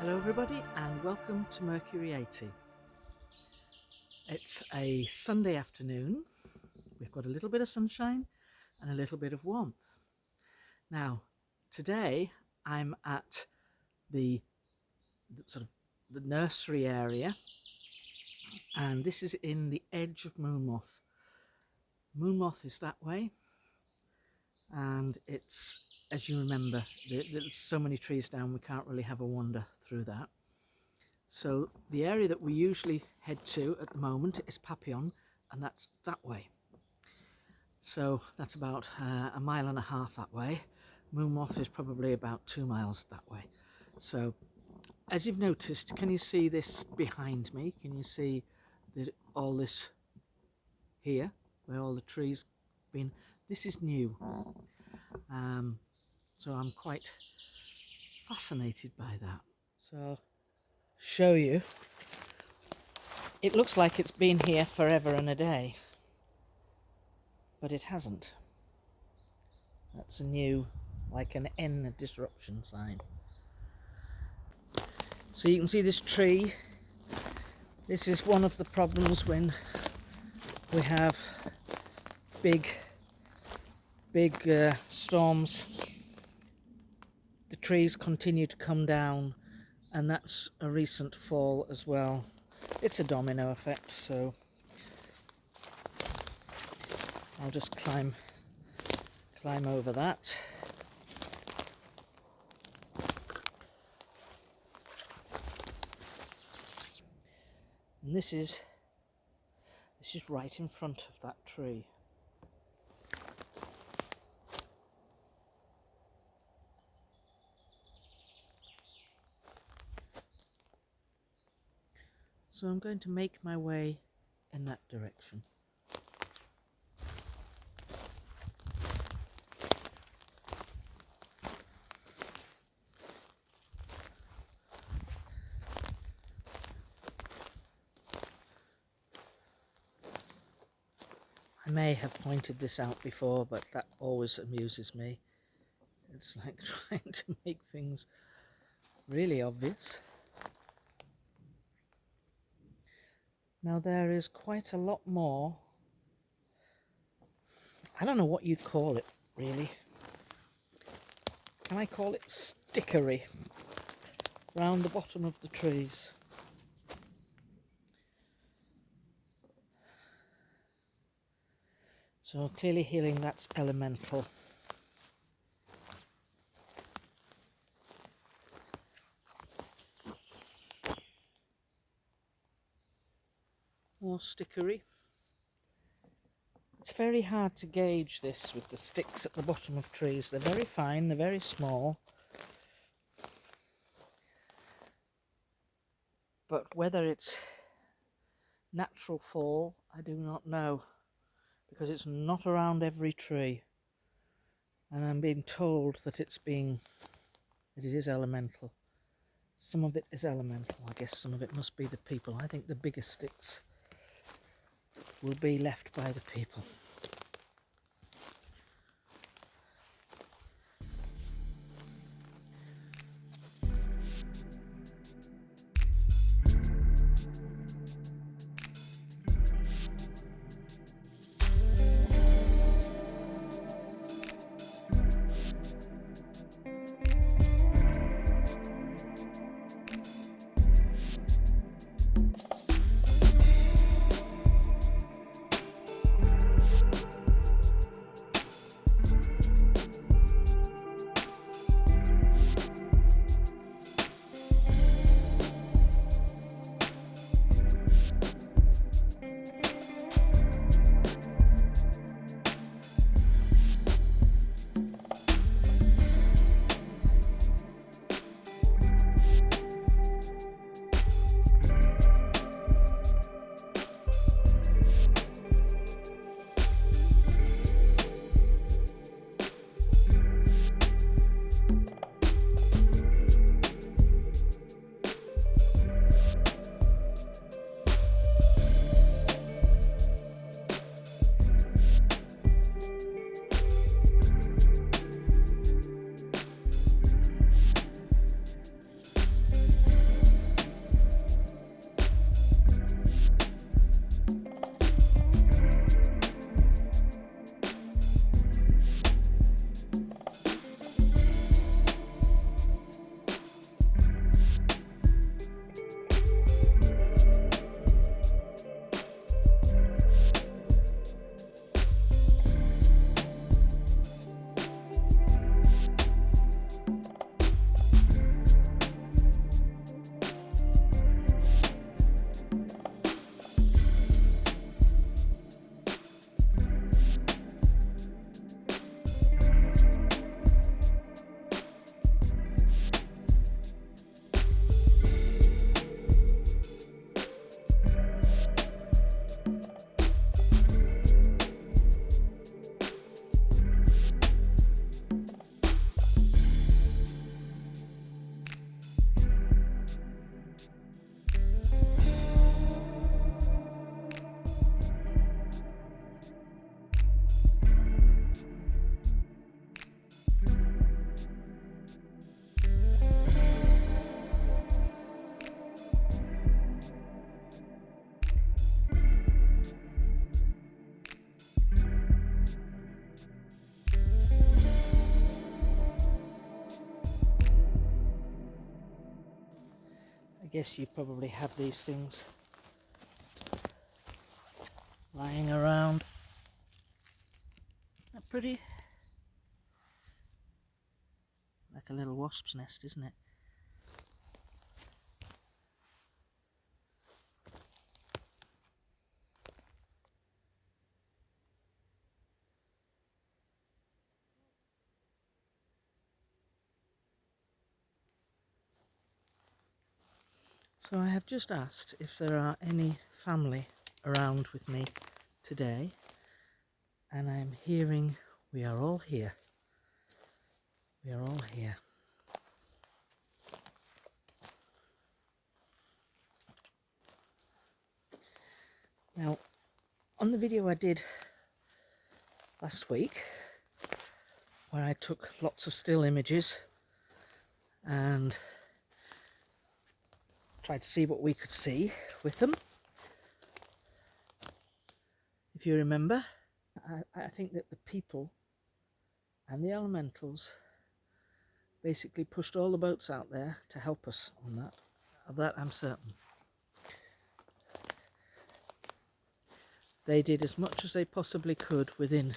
Hello everybody and welcome to Mercury 80. It's a Sunday afternoon. We've got a little bit of sunshine and a little bit of warmth. Now today I'm at the nursery area, and this is in the edge of Moonmoth. Moonmoth is that way, and it's, as you remember, there's so many trees down we can't really have a wander through that. So the area that we usually head to at the moment is Papillon, and that's that way. So that's about a mile and a half that way. Moonmoth is probably about 2 miles that way. So as you've noticed, can you see this behind me? Can you see all this here, where all the trees been? This is new. So I'm quite fascinated by that. So show you. It looks like it's been here forever and a day, but it hasn't. That's a new, like an N disruption sign. So you can see this tree. This is one of the problems when we have big storms. The trees continue to come down, and that's a recent fall as well. It's a domino effect, so I'll just climb over that. And this is right in front of that tree. So I'm going to make my way in that direction. I may have pointed this out before, but that always amuses me. It's like trying to make things really obvious. Now there is quite a lot more. I don't know what you'd call it, really. Can I call it stickery round the bottom of the trees? So clearly healing, that's elemental. More stickery. It's very hard to gauge this with the sticks at the bottom of trees. They're very fine, they're very small. But whether it's natural fall, I do not know, because it's not around every tree. And I'm being told that it is elemental. Some of it is elemental. I guess some of it must be the people. I think the biggest sticks will be left by the people. guess you probably have these things lying around. Isn't that pretty? Like a little wasp's nest, isn't it? So I have just asked if there are any family around with me today, and I'm hearing we are all here. We are all here. Now, on the video I did last week, where I took lots of still images and tried to see what we could see with them, if you remember, I think that the people and the elementals basically pushed all the boats out there to help us on that. Of that I'm certain. They did as much as they possibly could within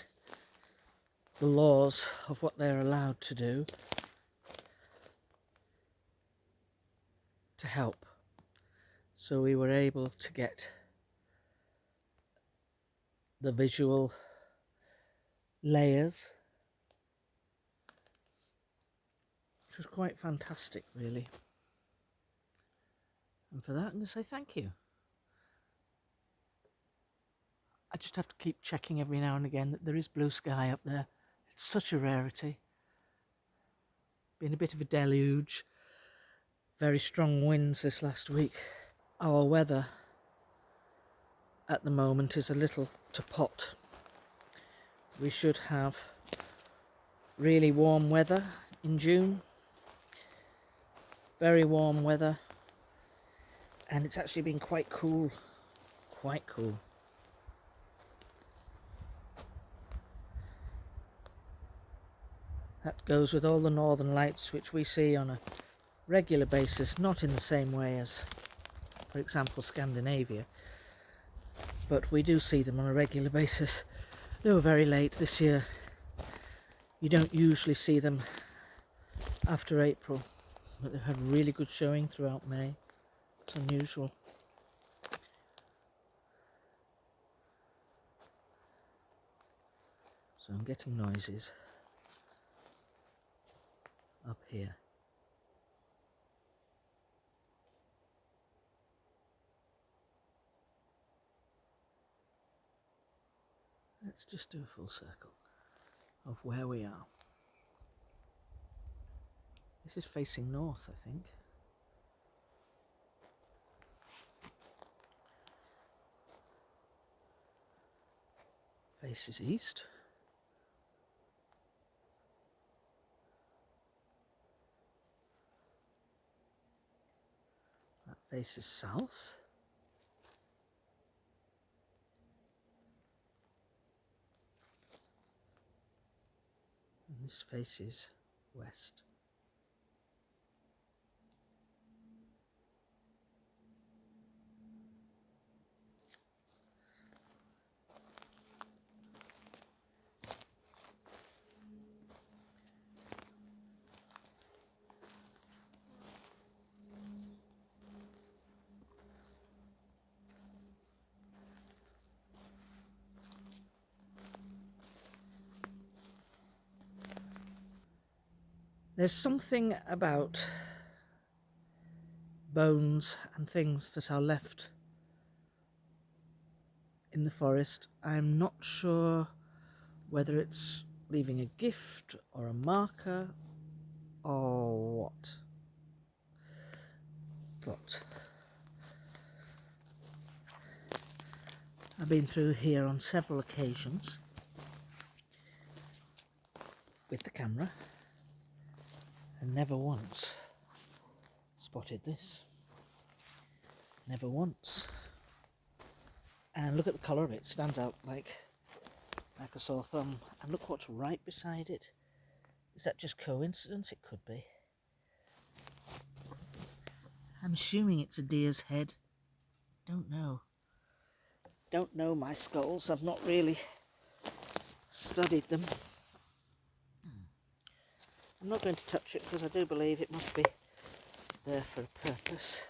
the laws of what they're allowed to do to help. So we were able to get the visual layers. It was quite fantastic, really. And for that, I'm going to say thank you. I just have to keep checking every now and again that there is blue sky up there. It's such a rarity. Been a bit of a deluge. Very strong winds this last week. Our weather at the moment is a little to pot. We should have really warm weather in June. Very warm weather. And it's actually been quite cool. Quite cool. That goes with all the northern lights which we see on a regular basis, not in the same way as, for example, Scandinavia, but we do see them on a regular basis. They were very late this year. You don't usually see them after April, but they've had really good showing throughout May. It's unusual. So I'm getting noises up here. Let's just do a full circle of where we are. This is facing north, I think. Faces east. That faces south. And this faces west. There's something about bones and things that are left in the forest. I'm not sure whether it's leaving a gift or a marker or what. But I've been through here on several occasions with the camera and never once spotted this. Never once. And look at the colour of it. It stands out like a sore thumb. And look what's right beside it. Is that just coincidence? It could be. I'm assuming it's a deer's head. Don't know. Don't know my skulls. I've not really studied them. I'm not going to touch it because I do believe it must be there for a purpose.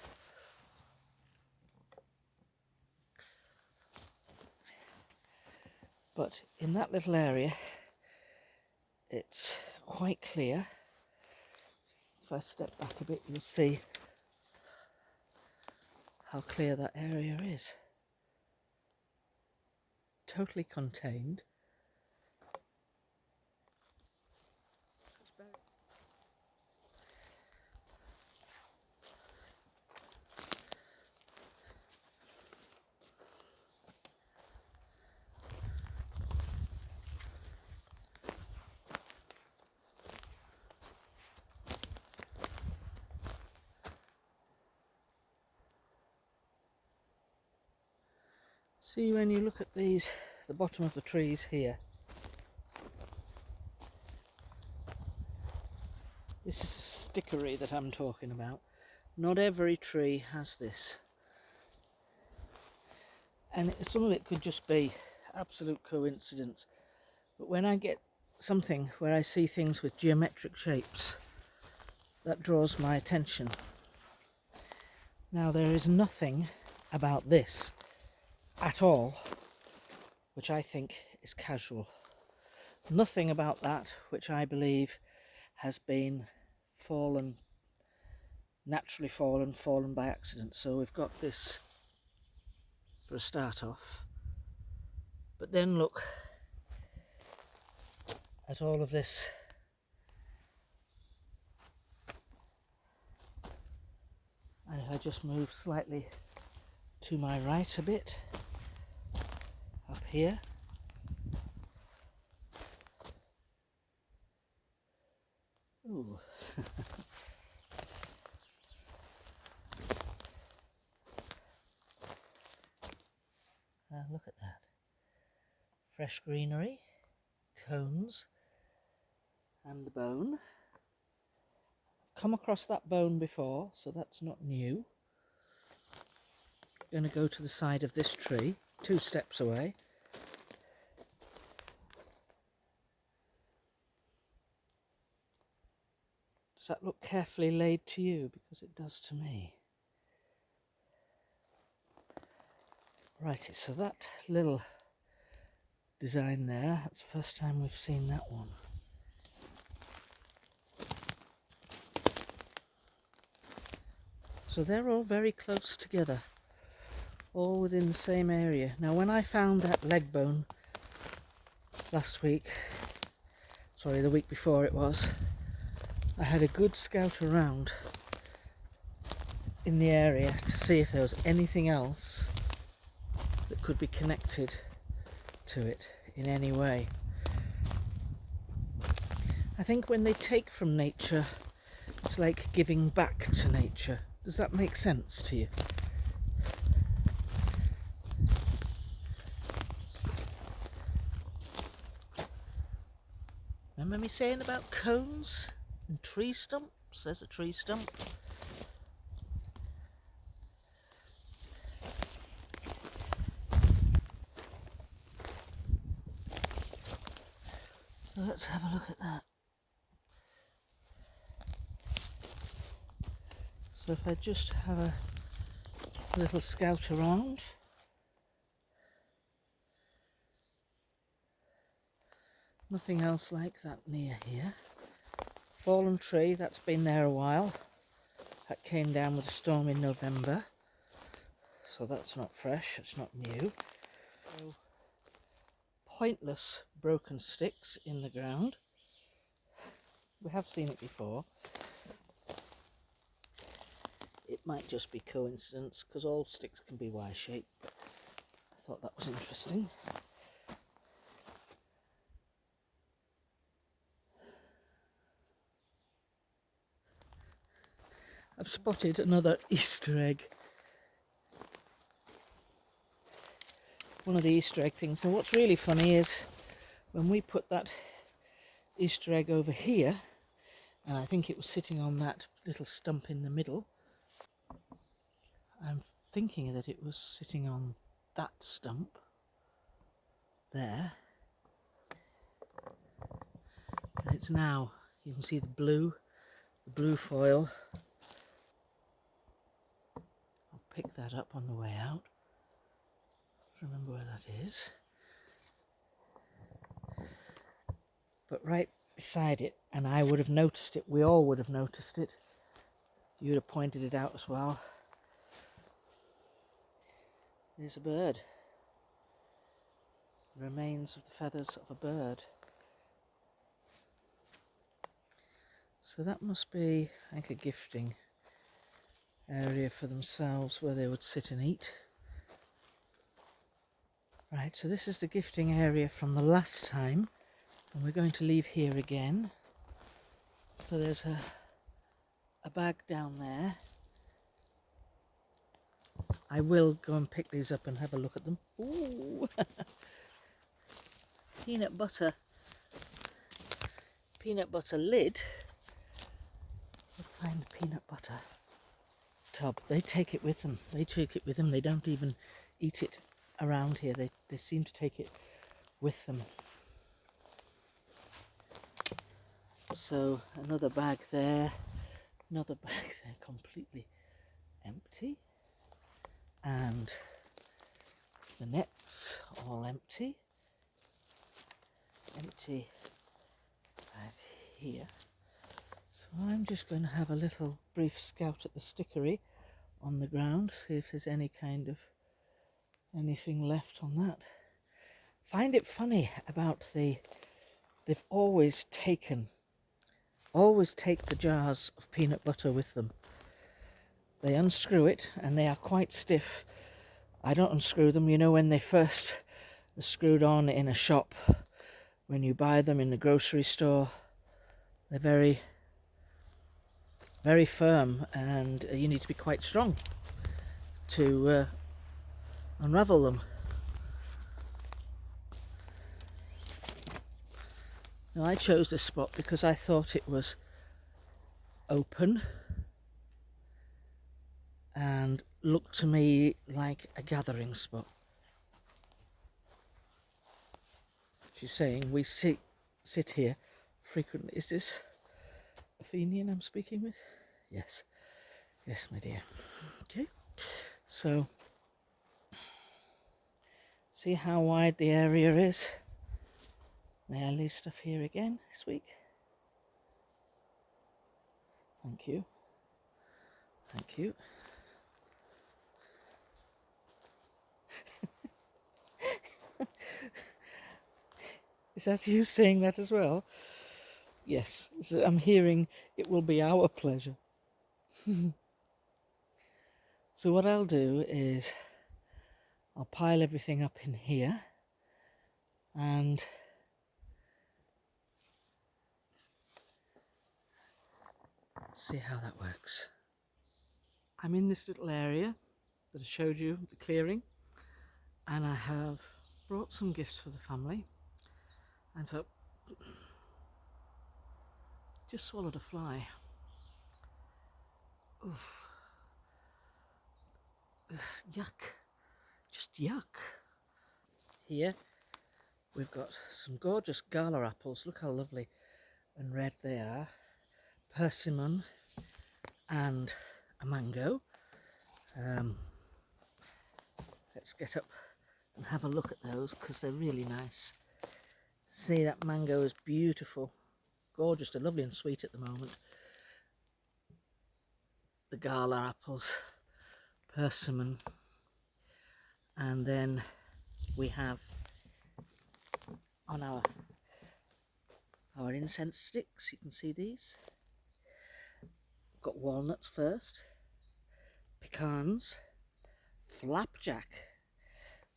But in that little area, it's quite clear. If I step back a bit, you'll see how clear that area is. Totally contained. See, when you look at these, the bottom of the trees here, this is a stickery that I'm talking about. Not every tree has this. And some of it could just be absolute coincidence. But when I get something where I see things with geometric shapes, that draws my attention. Now, there is nothing about this at all which I think is casual. Nothing about that which I believe has been naturally fallen by accident. So we've got this for a start off. But then look at all of this. And if I just move slightly to my right a bit, up here, ooh. Look at that. Fresh greenery, cones, and the bone. I've come across that bone before, so that's not new. Going to go to the side of this tree, 2 steps away. Does that look carefully laid to you? Because it does to me. Righty, so that little design there, that's the first time we've seen that one. So they're all very close together, all within the same area. Now, when I found that leg bone last week, sorry, the week before it was, I had a good scout around in the area to see if there was anything else that could be connected to it in any way. I think when they take from nature, it's like giving back to nature. Does that make sense to you? Remember me saying about cones and tree stumps? There's a tree stump. So let's have a look at that. So if I just have a little scout around, nothing else like that near here. Fallen tree, that's been there a while. That came down with a storm in November, so that's not fresh, it's not new. So, pointless broken sticks in the ground. We have seen it before. It might just be coincidence, because all sticks can be Y-shaped. I thought that was interesting. I've spotted another Easter egg. One of the Easter egg things. Now, what's really funny is when we put that Easter egg over here, and I think it was sitting on that little stump in the middle, I'm thinking that it was sitting on that stump there. And it's now, you can see the blue foil. I'll pick that up on the way out. Remember where that is. But right beside it, and I would have noticed it, we all would have noticed it. You'd have pointed it out as well. There's a bird. The remains of the feathers of a bird. So that must be like a gifting area for themselves where they would sit and eat. Right, so this is the gifting area from the last time, and we're going to leave here again. So there's a bag down there. I will go and pick these up and have a look at them. Ooh! Peanut butter lid. We'll find the peanut butter tub. They take it with them. They don't even eat it around here. They seem to take it with them. So another bag there, completely empty, and the nets all empty bag here. So I'm just going to have a little brief scout at the stickery on the ground, see if there's any kind of anything left on that. Find it funny about they've always take the jars of peanut butter with them. They unscrew it and they are quite stiff. I don't unscrew them, you know, when they first are screwed on in a shop, when you buy them in the grocery store, they're very, very firm, and you need to be quite strong to unravel them. Now, I chose this spot because I thought it was open and looked to me like a gathering spot. She's saying we sit here frequently. Is this a Fenian I'm speaking with? Yes, my dear. Okay, so see how wide the area is. May I leave stuff here again this week? Thank you. Is that you saying that as well? Yes, so I'm hearing it will be our pleasure. So what I'll do is I'll pile everything up in here and see how that works. I'm in this little area that I showed you, the clearing, and I have brought some gifts for the family. And so, just swallowed a fly. Oof. Yuck. Just yuck. Here we've got some gorgeous gala apples. Look how lovely and red they are. Persimmon and a mango. Let's get up and have a look at those because they're really nice. See, that mango is beautiful. Gorgeous, they're lovely and sweet at the moment. The gala apples, persimmon, and then we have on our incense sticks, you can see these. We've got walnuts first, pecans, flapjack.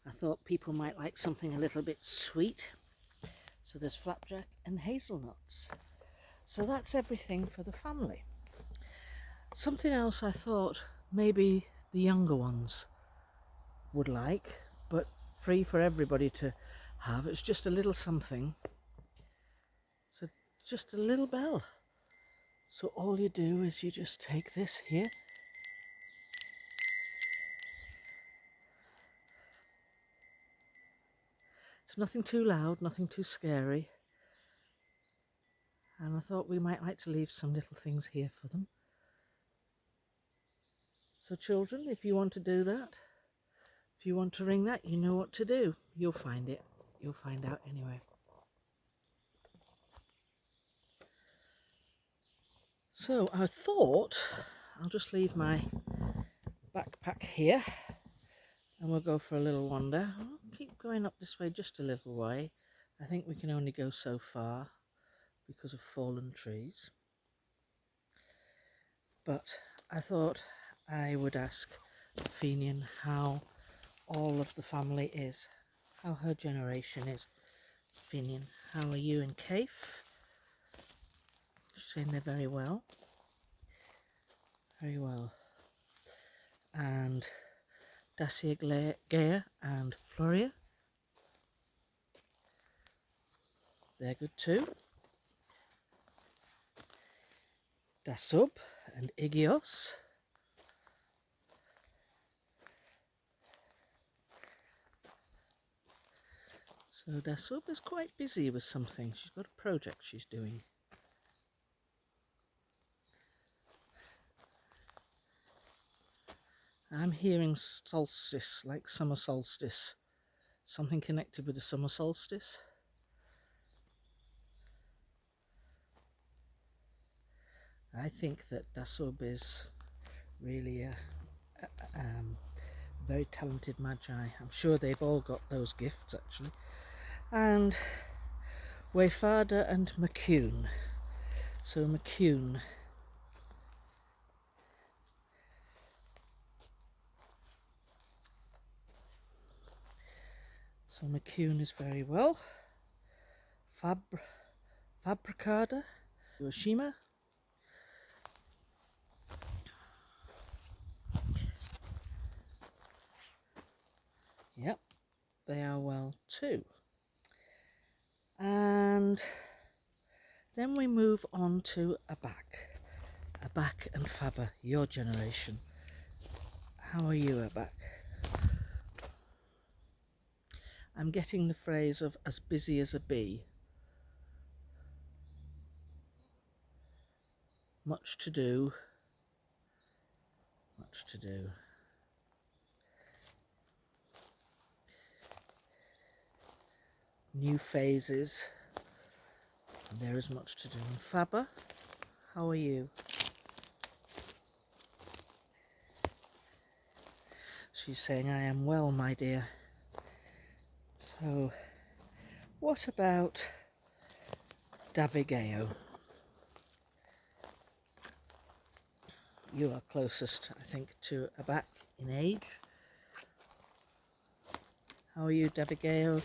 I thought people might like something a little bit sweet, so there's flapjack and hazelnuts. So that's everything for the family. Something else I thought maybe the younger ones would like, but free for everybody to have. It's just a little something. So just a little bell. So all you do is you just take this here It's nothing too loud, nothing too scary. And I thought we might like to leave some little things here for them. So children, if you want to do that, if you want to ring that, you know what to do. You'll find it. You'll find out anyway. So I thought I'll just leave my backpack here and we'll go for a little wander. I'll keep going up this way just a little way. I think we can only go so far because of fallen trees. But I thought I would ask Fenian how all of the family is, how her generation is. Fenian, how are you and Kaif? She's saying they're very well. Very well. And Dacia Gaia and Floria, they're good too. Dasub and Igios. So Dasub is quite busy with something. She's got a project she's doing. I'm hearing solstice, like summer solstice. Something connected with the summer solstice. I think that Dasub is really a very talented magi. I'm sure they've all got those gifts actually. And Wayfarder and McCune. So McCune. So McCune is very well. Fabricada, Hiroshima. Yep, they are well too. And then we move on to Abak and Faber, your generation. How are you, Abak? I'm getting the phrase of as busy as a bee. Much to do. Much to do. New phases. And there is much to do. And Faber, how are you? She's saying, I am well, my dear. So, what about Davigeo? You are closest, I think, to Abak in age. How are you, Davigeo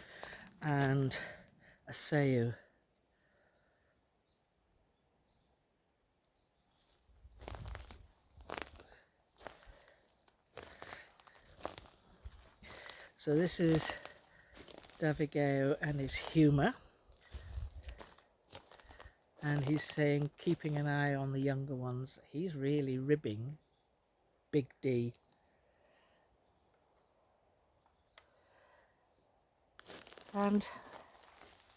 and Asayu? So this is Davigeo and his humour. And he's saying, keeping an eye on the younger ones. He's really ribbing Big D. And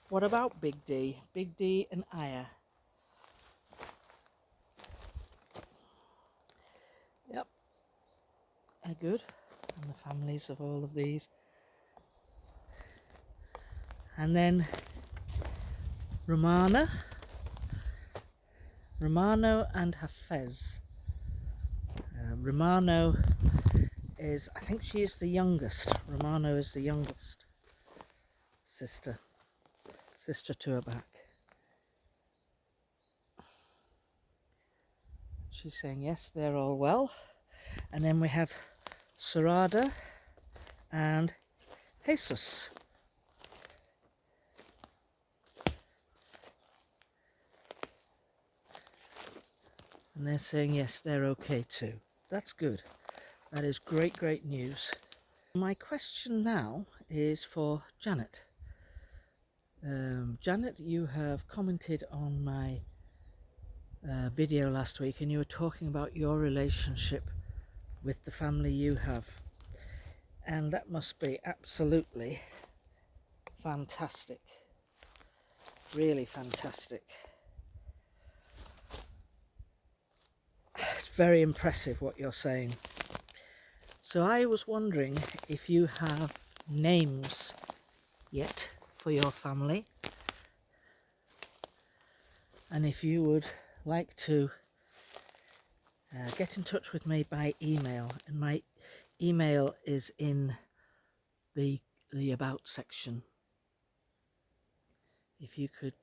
what about Big D? Big D and Aya. Yep, they're good. And the families of all of these. And then Romano and Hafez. Romano is, I think she is the youngest. Romano is the youngest sister to Abak. She's saying yes, they're all well. And then we have Sarada and Jesus. And they're saying yes, they're okay too. That's good. That is great news. My question now is for Janet. Janet, you have commented on my video last week and you were talking about your relationship with the family you have. And that must be absolutely fantastic. Really fantastic. It's very impressive what you're saying. So I was wondering if you have names yet for your family, and if you would like to get in touch with me by email, and my email is in the about section. If you could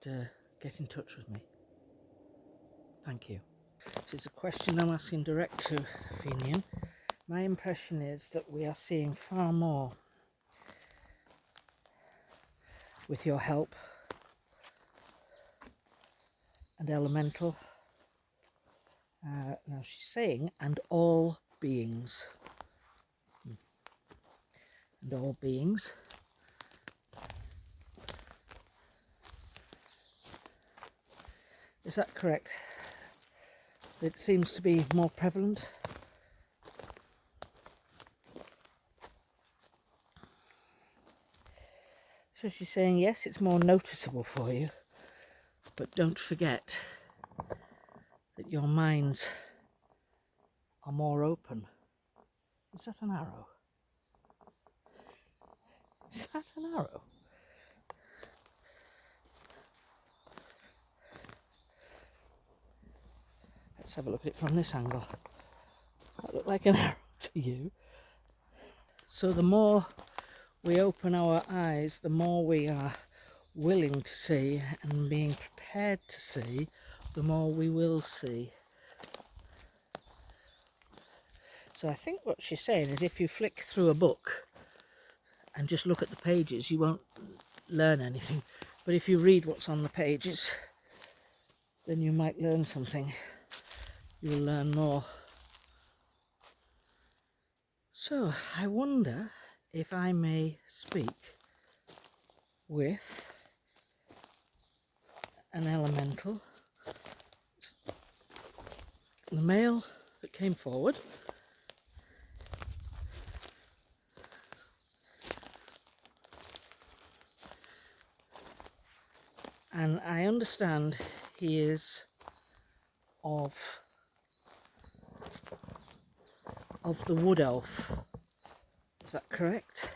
get in touch with me, thank you. This is a question I'm asking direct to Fenian. My impression is that we are seeing far more with your help, and elemental. Now she's saying, and all beings. And all beings. Is that correct? It seems to be more prevalent. So she's saying, yes, it's more noticeable for you, but don't forget that your minds are more open. Is that an arrow? Is that an arrow? Let's have a look at it from this angle. That looked like an arrow to you. So the more we open our eyes, the more we are willing to see and being prepared to see, the more we will see. So I think what she's saying is, if you flick through a book and just look at the pages, you won't learn anything. But if you read what's on the pages, then you might learn something. You will learn more. So I wonder if I may speak with an elemental. The male that came forward. And I understand he is of the wood elf. Is that correct?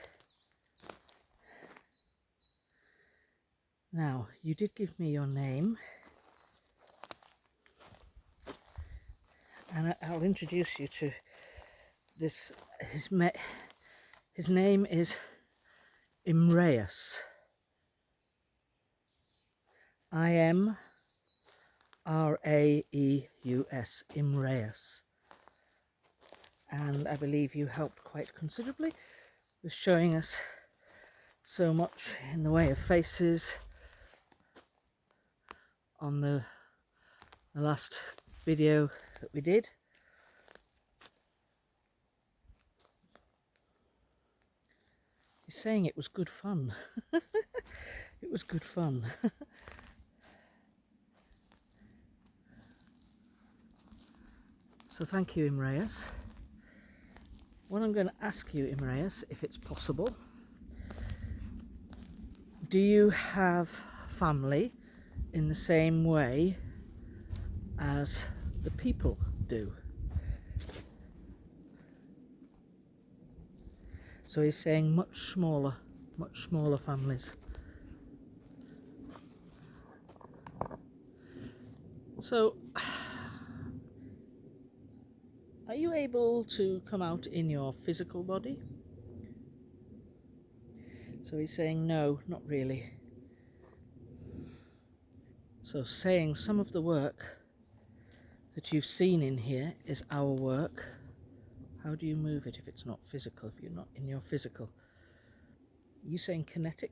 Now, you did give me your name, and I'll introduce you to this. His name is Imraeus. Imraeus. Imraeus. And I believe you helped quite considerably with showing us so much in the way of faces on the last video that we did. He's saying it was good fun. It was good fun. So thank you, Imraeus. What I'm going to ask you, Imraeus, if it's possible, do you have family in the same way as the people do? So he's saying much smaller families. So, are you able to come out in your physical body? So he's saying no, not really. So saying some of the work that you've seen in here is our work. How do you move it if it's not physical, if you're not in your physical? Are you saying kinetic?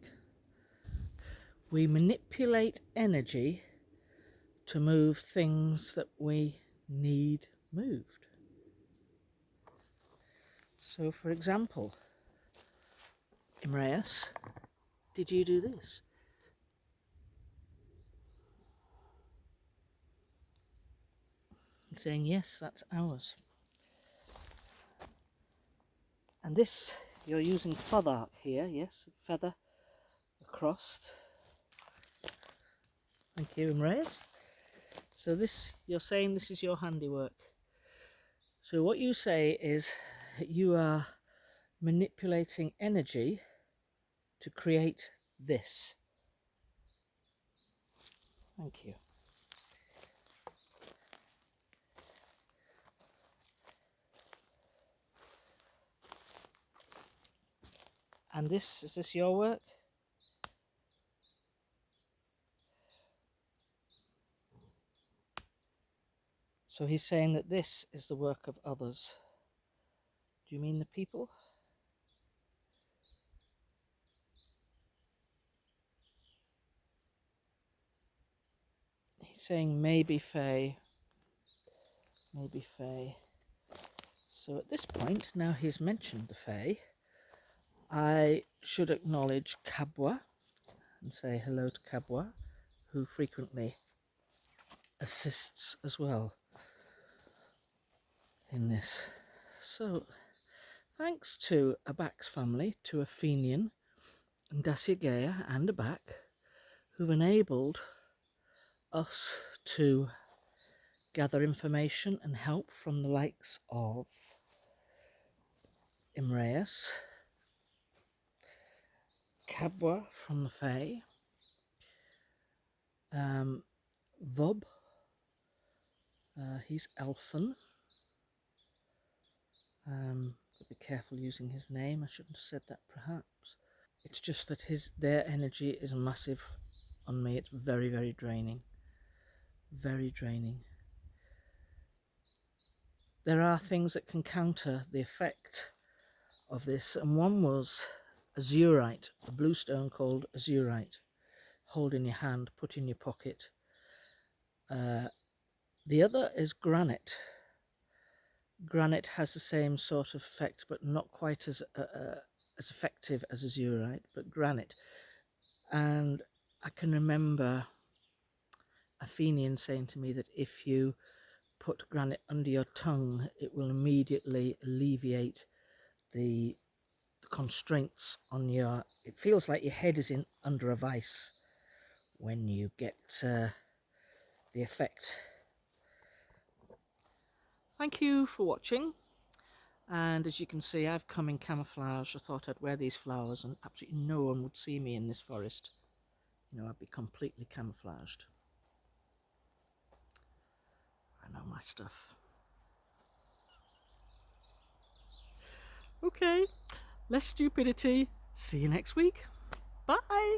We manipulate energy to move things that we need moved. So for example, Imraeus, did you do this? Saying yes, that's ours. And this, you're using feather here, yes, feather, across. Thank you, Imrais. So this, you're saying this is your handiwork. So what you say is that you are manipulating energy to create this. Thank you. And this, is this your work? So he's saying that this is the work of others. Do you mean the people? He's saying maybe Faye. Maybe Faye. So at this point, now he's mentioned the Fae, I should acknowledge Kabwa and say hello to Kabwa, who frequently assists as well in this. So thanks to Abak's family, to Athenian and Daciagea and Abak, who've enabled us to gather information and help from the likes of Imrais, Kabwa from the Fae, Vob, he's Elfin. But be careful using his name. I shouldn't have said that, perhaps. It's just that their energy is massive on me. It's very, very draining. Very draining. There are things that can counter the effect of this, and one was azurite, a blue stone called azurite. Hold in your hand, put in your pocket. The other is granite. Granite has the same sort of effect, but not quite as effective as azurite, but granite. And I can remember Athenian saying to me that if you put granite under your tongue, it will immediately alleviate the constraints on your... It feels like your head is under a vice when you get the effect. Thank you for watching. And as you can see, I've come in camouflage. I thought I'd wear these flowers and absolutely no one would see me in this forest. You know, I'd be completely camouflaged. I know my stuff. Okay, less stupidity. See you next week. Bye.